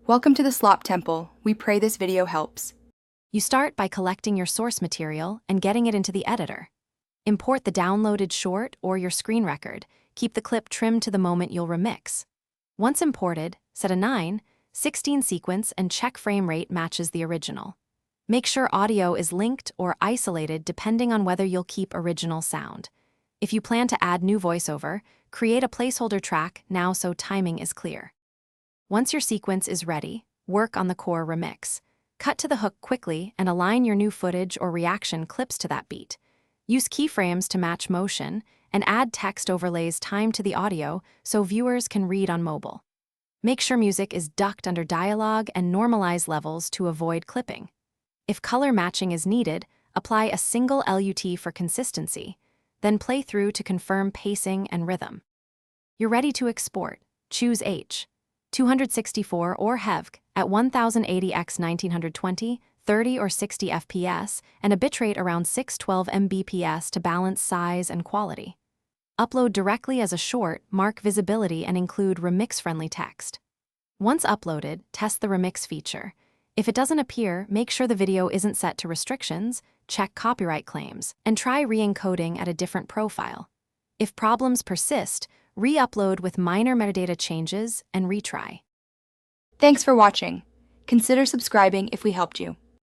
Welcome to the Slop Temple. We pray this video helps. You start by collecting your source material and getting it into the editor. Import the downloaded short or your screen record. Keep the clip trimmed to the moment you'll remix. Once imported, set a 9:16 sequence and check frame rate matches the original. Make sure audio is linked or isolated depending on whether you'll keep original sound. If you plan to add new voiceover, create a placeholder track now so timing is clear. Once your sequence is ready, work on the core remix. Cut to the hook quickly and align your new footage or reaction clips to that beat. Use keyframes to match motion, and add text overlays timed to the audio so viewers can read on mobile. Make sure music is ducked under dialogue and normalize levels to avoid clipping. If color matching is needed, apply a single LUT for consistency, then play through to confirm pacing and rhythm. You're ready to export. Choose H.264 or HEVC at 1080x 1920, 30 or 60 fps, and a bitrate around 612 mbps to balance size and quality. Upload directly as a short, mark visibility, and include remix-friendly text. Once uploaded, test the remix feature. If it doesn't appear, make sure the video isn't set to restrictions, check copyright claims, and try re-encoding at a different profile. If problems persist, re-upload with minor metadata changes and retry. Thanks for watching. Consider subscribing if we helped you.